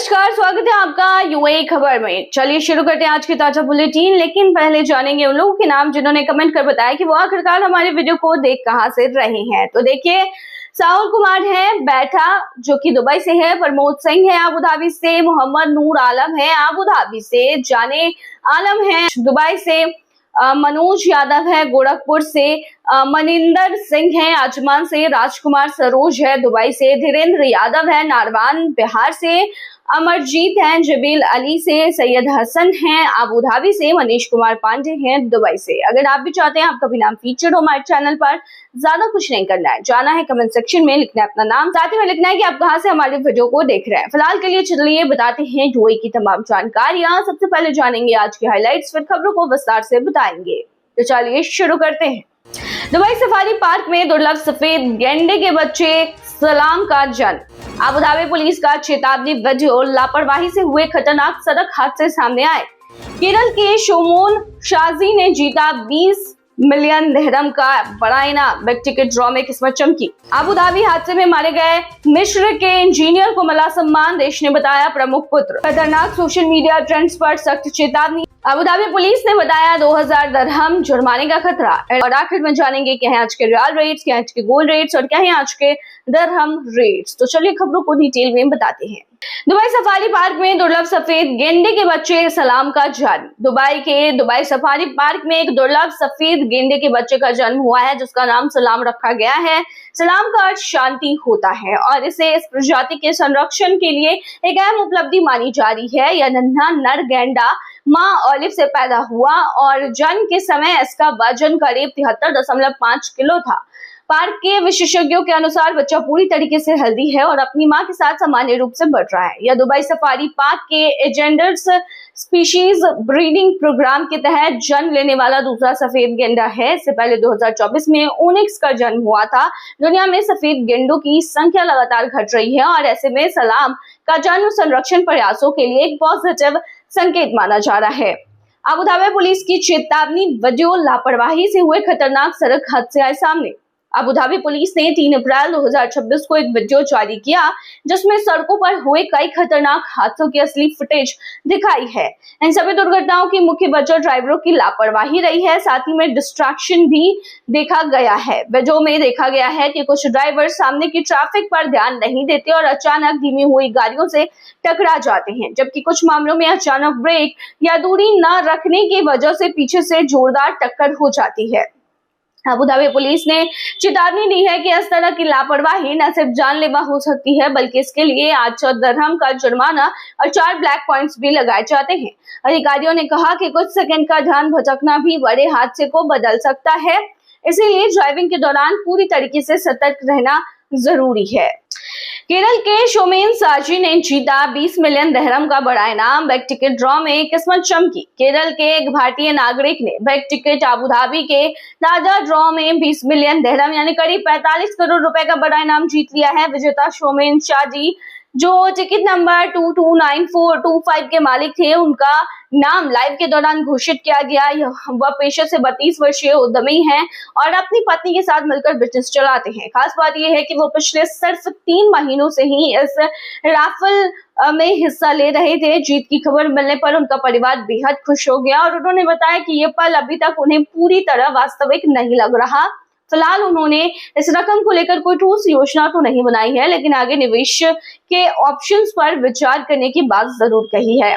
नमस्कार, स्वागत है आपका यूएई खबर में। चलिए शुरू करते हैं आज की ताजा बुलेटिन, लेकिन पहले जानेंगे उन लोगों के नाम जिन्होंने कमेंट कर बताया कि वो आखिरकार हमारे वीडियो को देख कहां से रहे हैं। तो देखिए, साहुल कुमार है बैठा जो कि दुबई से है, प्रमोद सिंह है अबू धाबी से, मोहम्मद नूर आलम है अबू धाबी से, जाने आलम है दुबई से, मनोज यादव है गोरखपुर से, मनिंदर सिंह है आजमान से, राजकुमार सरोज है दुबई से, धीरेन्द्र यादव है नारवान बिहार से, अमरजीत हैं जबील अली से, सैयद हसन हैं अबू धाबी से, मनीष कुमार पांडे हैं दुबई से। अगर आप भी चाहते हैं आपका भी नाम फीचर हो हमारे चैनल पर, ज्यादा कुछ नहीं करना है, जाना है कमेंट सेक्शन में, लिखना है अपना नाम, साथ ही में लिखना है कि आप कहां से हमारे वीडियो को देख रहे हैं। फिलहाल के लिए चलिए बताते हैं यूएई की तमाम जानकारियां। सबसे पहले जानेंगे आज की हाईलाइट्स, फिर खबरों को विस्तार से बताएंगे। तो चलिए शुरू करते हैं। दुबई सफारी पार्क में दुर्लभ सफेद गैंडे के बच्चे सलाम का जन्म। अबू धाबी पुलिस का चेतावनी वीडियो, लापरवाही से हुए खतरनाक सड़क हादसे सामने आए। केरल के शोमोन शाजी ने जीता 20 मिलियन दिरहम का बड़ा इनाम, बिग टिकट ड्रॉ में किस्मत चमकी। अबू धाबी हादसे में मारे गए मिस्र के इंजीनियर को मिला सम्मान, देश ने बताया प्रमुख पुत्र। खतरनाक सोशल मीडिया ट्रेंड्स पर सख्त चेतावनी, अबू धाबी पुलिस ने बताया 2000 दिरहम जुर्माने का खतरा। और आखिर में जानेंगे क्या है आज के रियल रेट्स, क्या है आज के गोल्ड रेट्स और क्या है आज के दिरहम रेट्स। तो चलिए खबरों को डिटेल में बताते हैं। दुबई सफारी पार्क में दुर्लभ सफेद गेंडे के बच्चे सलाम का जन्म। दुबई के दुबई सफारी पार्क में एक दुर्लभ सफेद गेंडे के बच्चे का जन्म हुआ है, जिसका नाम सलाम रखा गया है। सलाम का अर्थ शांति होता है और इसे इस प्रजाति के संरक्षण के लिए एक अहम उपलब्धि मानी जा रही है। यह नन्हा नर गेंडा माँ ऑलिव से पैदा हुआ और जन्म के समय इसका वजन करीब 73.5 किलो था। पार्क के विशेषज्ञों के अनुसार बच्चा पूरी तरीके से हेल्दी है और अपनी मां के साथ सामान्य रूप से बढ़ रहा है। यह दुबई सफारी पार्क के एजेंडर्स स्पीशीज ब्रीडिंग प्रोग्राम के तहत जन्म लेने वाला दूसरा सफेद गेंडा है। इससे पहले 2024 में ओनिक्स का जन्म हुआ था। दुनिया में सफेद गेंडों की संख्या लगातार घट रही है और ऐसे में सलाम का जन्म संरक्षण प्रयासों के लिए एक पॉजिटिव संकेत माना जा रहा है। अबू धाबी पुलिस की चेतावनी वीडियो, लापरवाही से हुए खतरनाक सड़क हादसे आए सामने। अबू धाबी पुलिस ने 3 अप्रैल 2026 को एक वीडियो जारी किया जिसमें सड़कों पर हुए कई खतरनाक हादसों की असली फुटेज दिखाई है। इन सभी दुर्घटनाओं की मुख्य वजह ड्राइवरों की लापरवाही रही है, साथ ही में डिस्ट्रैक्शन भी देखा गया है। वीडियो में देखा गया है कि कुछ ड्राइवर सामने की ट्रैफिक पर ध्यान नहीं देते और अचानक धीमी हुई गाड़ियों से टकरा जाते हैं, जबकि कुछ मामलों में अचानक ब्रेक या दूरी न रखने की वजह से पीछे से जोरदार टक्कर हो जाती है। अबू धाबी पुलिस ने चेतावनी दी है कि इस तरह की लापरवाही न सिर्फ जानलेवा हो सकती है, बल्कि इसके लिए 800 दिरहम का जुर्माना और 4 ब्लैक पॉइंट्स भी लगाए जाते हैं। अधिकारियों ने कहा कि कुछ सेकंड का ध्यान भटकना भी बड़े हादसे को बदल सकता है, इसीलिए ड्राइविंग के दौरान पूरी तरीके से सतर्क रहना जरूरी है। केरल के शोमेन साजी ने जीता 20 मिलियन दिरहम का बड़ा इनाम, बिग टिकट ड्रॉ में किस्मत चमकी। केरल के एक भारतीय नागरिक ने बिग टिकट अबू धाबी के ताजा ड्रॉ में 20 मिलियन दिरहम यानी करीब 45 करोड़ रुपए का बड़ा इनाम जीत लिया है। विजेता शोमेन शाजी, जो टिकट नंबर 229425 के मालिक थे, उनका नाम लाइव के दौरान घोषित किया गया। वह पेशे से 32 वर्षीय उद्यमी हैं और अपनी पत्नी के साथ मिलकर बिजनेस चलाते हैं। खास बात यह है कि वो पिछले सिर्फ 3 महीनों से ही इस राफल में हिस्सा ले रहे थे। जीत की खबर मिलने पर उनका परिवार बेहद खुश हो गया और उन्होंने बताया कि ये पल अभी तक उन्हें पूरी तरह वास्तविक नहीं लग रहा। फिलहाल उन्होंने इस रकम को लेकर कोई ठोस योजना तो नहीं बनाई है, लेकिन आगे निवेश के ऑप्शंस पर विचार करने की बात जरूर कही है।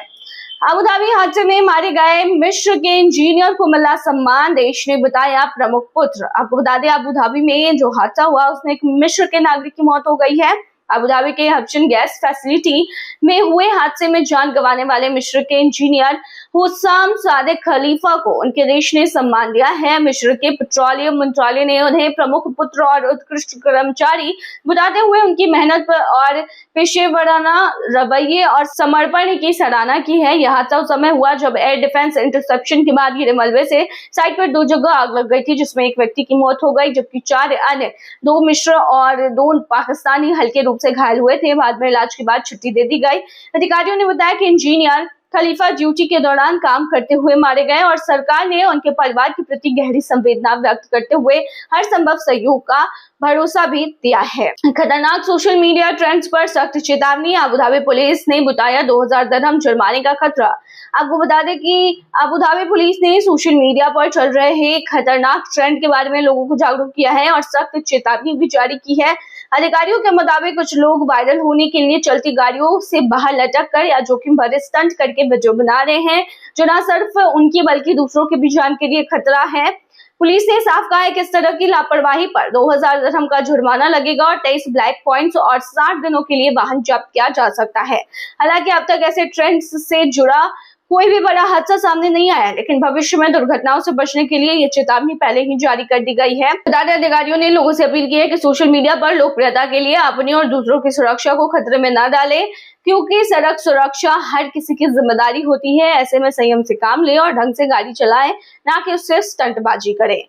अबू धाबी हादसे में मारे गए मिस्र के इंजीनियर को मिला सम्मान, देश ने बताया प्रमुख पुत्र। आपको बता दें, अबू धाबी में जो हादसा हुआ उसमें एक मिस्र के नागरिक की मौत हो गई है। अबू धाबी के हब्शन गैस फैसिलिटी में हुए हादसे में जान गंवाने वाले मिस्र के इंजीनियर हुस्साम सादिक खलीफा को उनके देश ने सम्मान दिया है। मिस्र के पेट्रोलियम मंत्रालय ने उन्हें प्रमुख पुत्र और उत्कृष्ट कर्मचारी बताते हुए उनकी मेहनत और पेशेवराना रवैये और समर्पण की सराहना की है। यह हादसा उस समय हुआ जब एयर डिफेंस इंटरसेप्शन के बाद गिरे मलबे से साइट पर 2 जगह आग लग गई थी, जिसमें एक व्यक्ति की मौत हो गई, जबकि 4 अन्य 2 मिस्र और 2 पाकिस्तानी हल्के रूप से घायल हुए थे। बाद में इलाज के बाद छुट्टी दे दी गई। अधिकारियों ने बताया कि इंजीनियर खलीफा ड्यूटी के दौरान काम करते हुए मारे गए और सरकार ने उनके परिवार के प्रति गहरी संवेदना व्यक्त करते हुए हर संभव सहयोग का भरोसा भी दिया है। खतरनाक सोशल मीडिया ट्रेंड्स पर सख्त चेतावनी, अबू धाबी पुलिस ने बताया 2000 दिरहम जुर्माने का खतरा। आपको बता दें कि अबू धाबी पुलिस ने सोशल मीडिया पर चल रहे खतरनाक ट्रेंड के बारे में लोगों को जागरूक किया है और सख्त चेतावनी भी जारी की है। अधिकारियों के मुताबिक कुछ लोग वायरल होने के लिए चलती गाड़ियों से बाहर लटक कर या जोखिम भरे स्टंट करके वीडियो बना रहे हैं, जो न सिर्फ उनकी बल्कि दूसरों की भी जान के लिए खतरा है। पुलिस ने साफ कहा है कि इस तरह की लापरवाही पर 2000 दिरहम का जुर्माना लगेगा और 23 ब्लैक पॉइंट्स और 60 दिनों के लिए वाहन जब्त किया जा सकता है। हालांकि अब तक ऐसे ट्रेंड्स से जुड़ा कोई भी बड़ा हादसा सामने नहीं आया, लेकिन भविष्य में दुर्घटनाओं से बचने के लिए ये चेतावनी पहले ही जारी कर दी गई है। बता दें, अधिकारियों ने लोगों से अपील की है कि सोशल मीडिया पर लोकप्रियता के लिए अपनी और दूसरों की सुरक्षा को खतरे में न डालें, क्योंकि सड़क सुरक्षा हर किसी की जिम्मेदारी होती है। ऐसे में संयम से काम लें और ढंग से गाड़ी चलाएं, ना कि उससे स्टंटबाजी करें।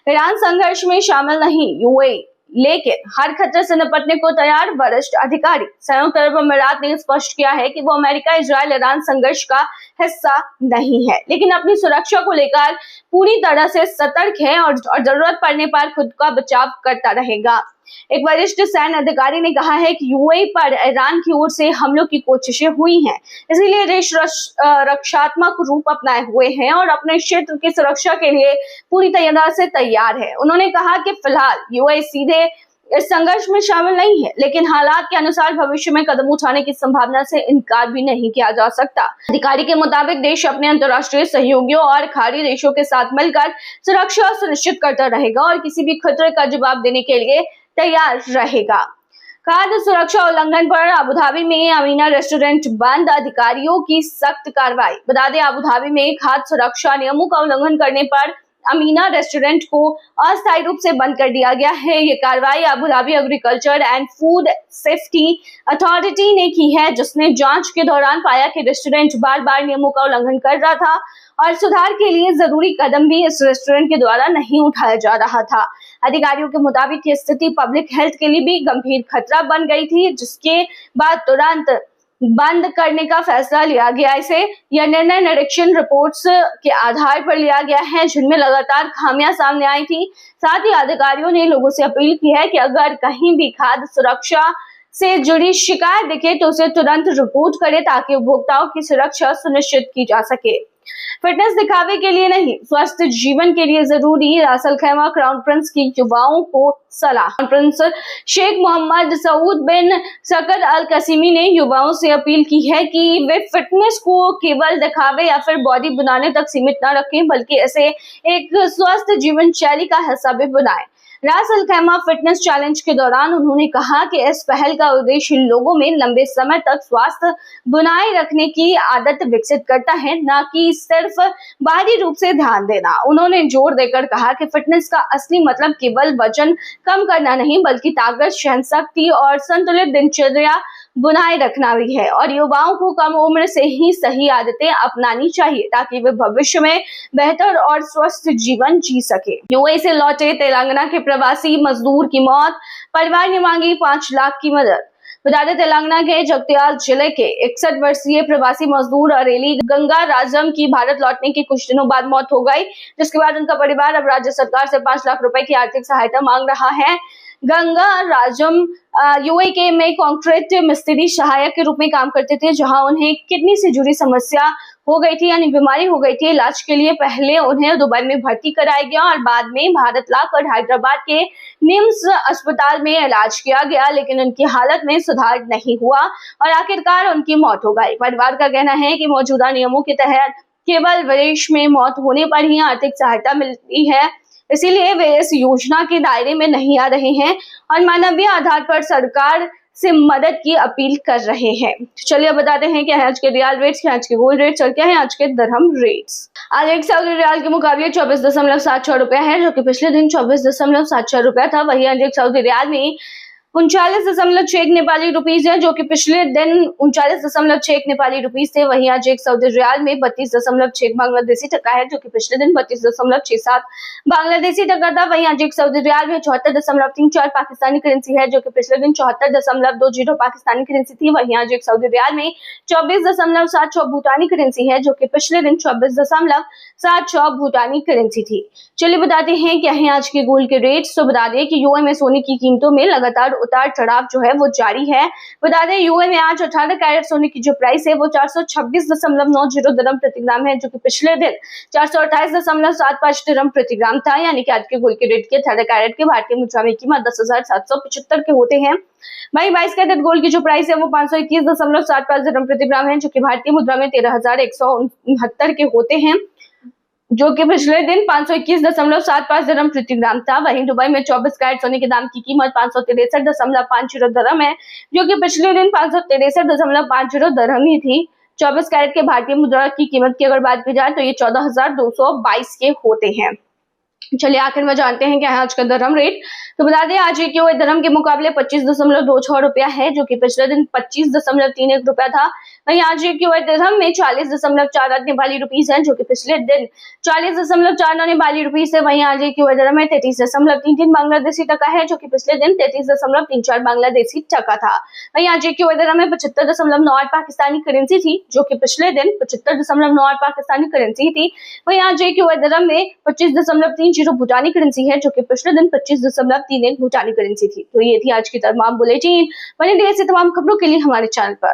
ईरान संघर्ष में शामिल नहीं, यूएई लेकिन हर खतरे से निपटने को तैयार। वरिष्ठ अधिकारी संयुक्त अरब अमीरात ने स्पष्ट किया है कि वो अमेरिका इजराइल ईरान संघर्ष का हिस्सा नहीं है, लेकिन अपनी सुरक्षा को लेकर पूरी तरह से सतर्क है और जरूरत पड़ने पर खुद का बचाव करता रहेगा। एक वरिष्ठ सैन्य अधिकारी ने कहा है कि यूएई पर ईरान की ओर से हमलों की कोशिशें हुई हैं, इसीलिए देश रक्षात्मक रूप अपनाए हुए हैं और अपने क्षेत्र की सुरक्षा के लिए पूरी तरह से तैयार है। उन्होंने कहा कि फिलहाल यूएई सीधे इस संघर्ष में शामिल नहीं है, लेकिन हालात के अनुसार भविष्य में कदम उठाने की संभावना से इनकार भी नहीं किया जा सकता। अधिकारी के मुताबिक देश अपने अंतर्राष्ट्रीय सहयोगियों और खाड़ी देशों के साथ मिलकर सुरक्षा सुनिश्चित करता रहेगा और किसी भी खतरे का जवाब देने के लिए तैयार रहेगा। खाद्य सुरक्षा उल्लंघन पर अबू धाबी में अमीना रेस्टोरेंट बंद, अधिकारियों की सख्त कार्रवाई। बता दें, अबू धाबी में खाद्य सुरक्षा नियमों का उल्लंघन करने पर अमीना रेस्टोरेंट को अस्थायी रूप से बंद कर दिया गया है। ये कार्रवाई Abu Dhabi agriculture and food safety authority ने की है, जिसने जांच के दौरान पाया कि रेस्टोरेंट बार बार नियमों का उल्लंघन कर रहा था और सुधार के लिए जरूरी कदम भी इस रेस्टोरेंट के द्वारा नहीं उठाया जा रहा था। अधिकारियों के मुताबिक ये स्थिति पब्लिक हेल्थ के लिए भी गंभीर खतरा बन गई थी, जिसके बाद तुरंत बंद करने का फैसला लिया गया। यह निर्णय निरीक्षण रिपोर्ट्स के आधार पर लिया गया है, जिनमें लगातार खामियां सामने आई थी। साथ ही अधिकारियों ने लोगों से अपील की है कि अगर कहीं भी खाद्य सुरक्षा से जुड़ी शिकायत दिखे तो उसे तुरंत रिपोर्ट करें, ताकि उपभोक्ताओं की सुरक्षा सुनिश्चित की जा सके। फिटनेस दिखावे के लिए नहीं, स्वस्थ जीवन के लिए जरूरी, रास अल खैमा क्राउन प्रिंस की युवाओं को सलाह। Crown prince Sheikh Mohammed Saud bin Saqr Al कसीमी ने युवाओं से अपील की है कि वे फिटनेस को केवल दिखावे या फिर बॉडी बनाने तक सीमित न रखें, बल्कि इसे एक स्वस्थ जीवन शैली का हिस्सा भी बनाएं। रास अल खैमा फिटनेस चैलेंज के दौरान उन्होंने कहा कि इस पहल का उद्देश्य लोगों में लंबे समय तक स्वास्थ्य बनाए रखने की आदत विकसित करता है, न कि सिर्फ बाहरी रूप से ध्यान देना। उन्होंने जोर देकर कहा कि फिटनेस का असली मतलब केवल वजन कम करना नहीं, बल्कि ताकत, सहनशक्ति और संतुलित दिनचर्या बनाए रखना भी है। और युवाओं को कम उम्र से ही सही आदतें अपनानी चाहिए, ताकि वे भविष्य में बेहतर और स्वस्थ जीवन जी सके। यूएई से लौटे तेलंगाना के प्रवासी मजदूर की मौत, परिवार ने मांगी 5 लाख की मदद। बता दें, तेलंगाना के जगत्याल जिले के 61 वर्षीय प्रवासी मजदूर अरेली गंगा राजम की भारत लौटने के कुछ दिनों बाद मौत हो गई, जिसके बाद उनका परिवार अब राज्य सरकार से 5 लाख रुपए की आर्थिक सहायता मांग रहा है। गंगा राजम यूएई में कंक्रीट मिस्त्री सहायक के रूप में काम करते थे, जहां उन्हें किडनी से जुड़ी समस्या हो गई थी, यानी बीमारी हो गई थी। इलाज के लिए पहले उन्हें दुबई में भर्ती कराया गया और बाद में भारत लाकर हैदराबाद के निम्स अस्पताल में इलाज किया गया, लेकिन उनकी हालत में सुधार नहीं हुआ और आखिरकार उनकी मौत हो गई। परिवार का कहना है कि मौजूदा नियमों के तहत केवल विदेश में मौत होने पर ही आर्थिक सहायता मिलती है, इसीलिए वे इस योजना के दायरे में नहीं आ रहे हैं और मानवीय आधार पर सरकार से मदद की अपील कर रहे हैं। चलिए बताते हैं कि आज के रियाल रेट्स, क्या आज के गोल्ड रेट्स और क्या है आज के दिरहम रेट्स। आज एक सऊदी रियाल के मुकाबले 24.76 रुपया है, जो कि पिछले दिन 24.76 रुपया था। वही आज एक सऊदी रियाल में 39.61 नेपाली रुपीज है, जो कि पिछले दिन 39.61 नेपाली रुपीज थे। वहीं आज एक सऊदी रियाल में 32.6 बांग्लादेशी टका है, जो कि पिछले दिन 32.67 बांग्लादेशी टका था। वहीं आज एक सऊदी रियाल में 74.34 पाकिस्तानी करेंसी है, जो कि पिछले दिन 74.20 पाकिस्तानी करेंसी थी। वहीं आज एक सऊदी रियाल में 24.76 भूटानी करेंसी है, जो कि पिछले दिन 24.76 भूटानी करेंसी थी। चलिए बताते हैं क्या है आज के गोल्ड के रेट। तो बता दें कि यूए में सोने की कीमतों में लगातार उतार चढ़ाव जो है वो जारी है। बता दें यूए में आज 18 कैरेट सोने की जो प्राइस है वो 426.90 दिरहम प्रति ग्राम है, जो कि पिछले दिन 428.75 दिरहम प्रति ग्राम था। यानी कि आज के गोल्ड के रेट के 18 कैरेट के भारतीय मुद्रा में कीमत 10,775 के होते हैं। वहीं 22 कैरेट गोल्ड की जो प्राइस है वो 521.75 दिरहम प्रति ग्राम है, जो कि भारतीय मुद्रा में 13,169 के होते हैं, जो कि पिछले दिन 521.75 दिरहम प्रति ग्राम था। वहीं दुबई में 24 कैरेट सोने के दाम की कीमत 563.50 दिरहम है, जो कि पिछले दिन 563.50 दिरहम ही थी। 24 कैरेट के भारतीय मुद्रा की कीमत की अगर बात की जाए तो ये 14,222 के होते हैं। चलिए आखिर में जानते हैं क्या है आज का दिरहम रेट। तो बता दें आज एक यूए दिरहम के मुकाबले 25.26 रुपया है, जो कि पिछले दिन 25.31 रुपया था। वहीं आज एक यूए दिरहम में 40.48 नेपाली रुपीज है, जो कि पिछले दिन 40.49 नेपाली रुपीज है। वहीं आज एक यूए दिरहम में 33.33 बांग्लादेशी टका है, जो कि पिछले दिन 33.34 बांग्लादेशी टका था। वहीं आज एक यूए दिरहम में 75.98 पाकिस्तानी करेंसी थी, जो कि पिछले दिन 75.98 पाकिस्तानी करेंसी थी। वहीं आज एक यूए दिरहम में 25.30 भूटानी करेंसी है, जो कि पिछले दिन 25.31 भूटानी करेंसी थी। तो ये थी आज की तमाम बुलेटिन। बने रहिए ऐसी तमाम खबरों के लिए हमारे चैनल पर।